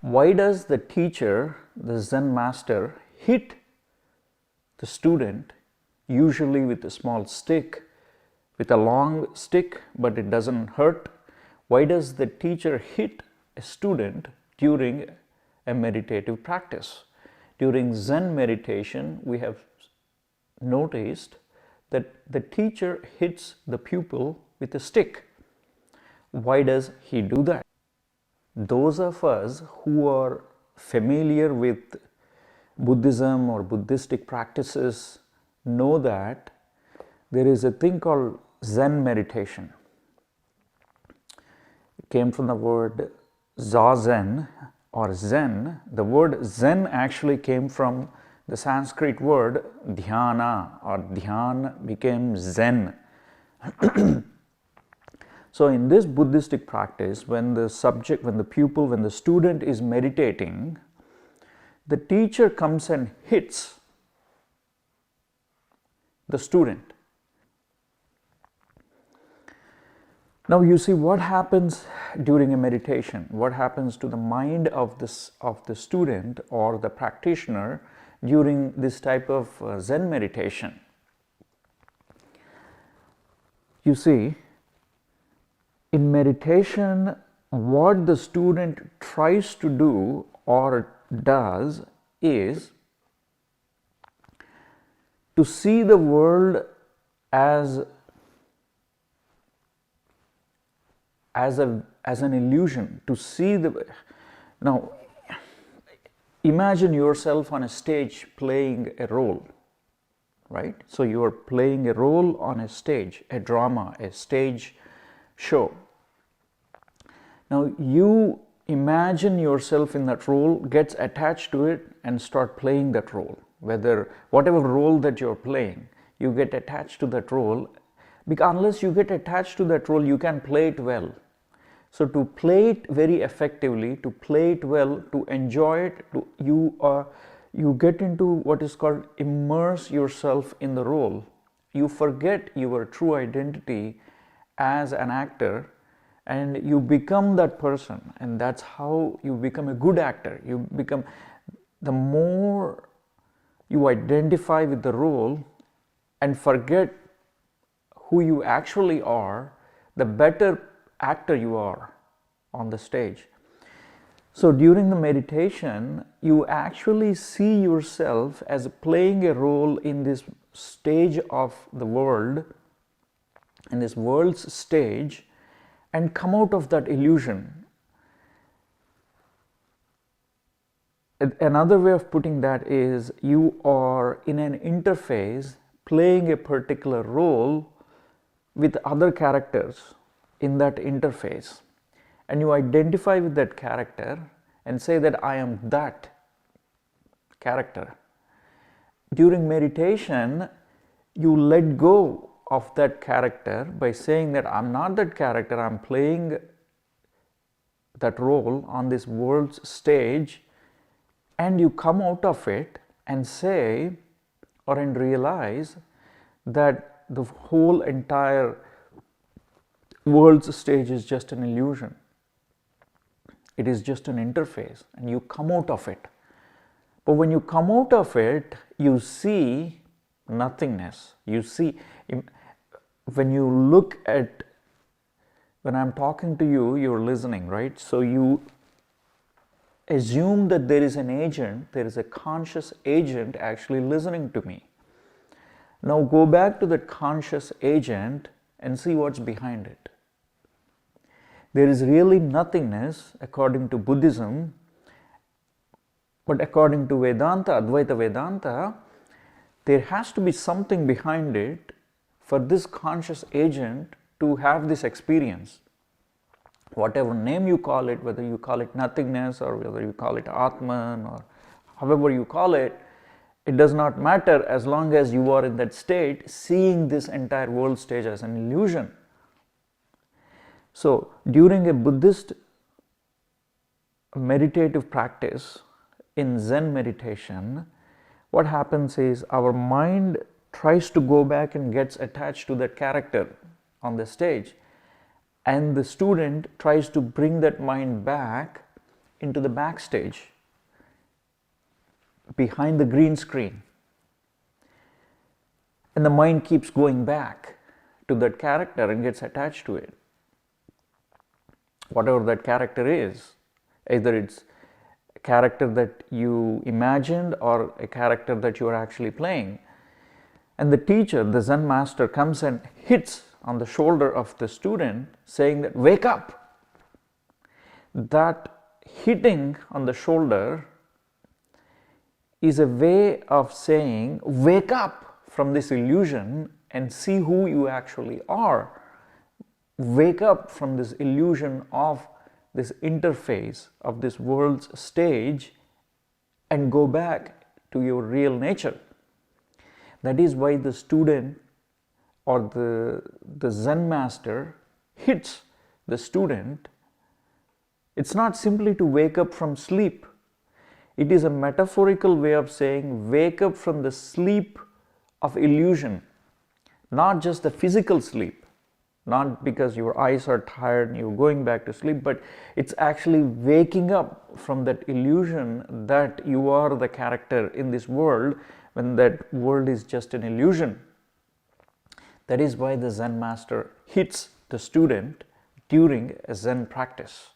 Why does the teacher, the Zen master, hit the student, usually with a small stick, with a long stick, but it doesn't hurt? Why does the teacher hit a student during a meditative practice? During Zen meditation, we have noticed that the teacher hits the pupil with a stick. Why does he do that? Those of us who are familiar with Buddhism or Buddhistic practices know that there is a thing called Zen meditation. It came from the word Zazen or Zen. The word Zen actually came from the Sanskrit word dhyana, or dhyan became Zen. So in this Buddhistic practice, when the student is meditating, the teacher comes and hits the student. Now you see what happens during a meditation, what happens to the mind of the student or the practitioner during this type of Zen meditation. You see, in meditation, what the student tries to do or does is to see the world as an illusion, to see the... Now, imagine yourself on a stage playing a role, right? So you are playing a role on a stage, a drama, a stage show. Now you imagine yourself in that role, gets attached to it and start playing that role. Whatever role that you're playing, you get attached to that role, because unless you get attached to that role, you can play it well. So to play it very effectively, to play it well, to enjoy it, you get into what is called immerse yourself in the role. You forget your true identity as an actor and you become that person, and that's how you become a good actor. The more you identify with the role and forget who you actually are, the better actor you are on the stage. So during the meditation, you actually see yourself as playing a role in this stage of the world, in this world's stage, and come out of that illusion. Another way of putting that is you are in an interface playing a particular role with other characters in that interface, and you identify with that character and say that I am that character. During meditation, you let go of that character by saying that I'm not that character, I'm playing that role on this world's stage, and you come out of it and say and realize that the whole entire world's stage is just an illusion. It is just an interface, and you come out of it. But when you come out of it, you see nothingness. You see, when I'm talking to you, you're listening, right? So you assume that there is an agent, there is a conscious agent actually listening to me. Now go back to that conscious agent and see what's behind it. There is really nothingness according to Buddhism, but according to Vedanta, Advaita Vedanta, there has to be something behind it for this conscious agent to have this experience. Whatever name you call it, whether you call it nothingness or whether you call it Atman or however you call it, it does not matter as long as you are in that state seeing this entire world stage as an illusion. So during a Buddhist meditative practice, in Zen meditation, what happens is our mind tries to go back and gets attached to that character on the stage, and the student tries to bring that mind back into the backstage, behind the green screen. And the mind keeps going back to that character and gets attached to it. Whatever that character is, either it's a character that you imagined or a character that you are actually playing. And the teacher, the Zen master, comes and hits on the shoulder of the student saying that, wake up. That hitting on the shoulder is a way of saying, wake up from this illusion and see who you actually are. Wake up from this illusion of this interface of this world's stage and go back to your real nature. That is why the student or the Zen master hits the student. It's not simply to wake up from sleep. It is a metaphorical way of saying wake up from the sleep of illusion, not just the physical sleep, not because your eyes are tired and you're going back to sleep, but it's actually waking up from that illusion that you are the character in this world when that world is just an illusion. That is why the Zen master hits the student during a Zen practice.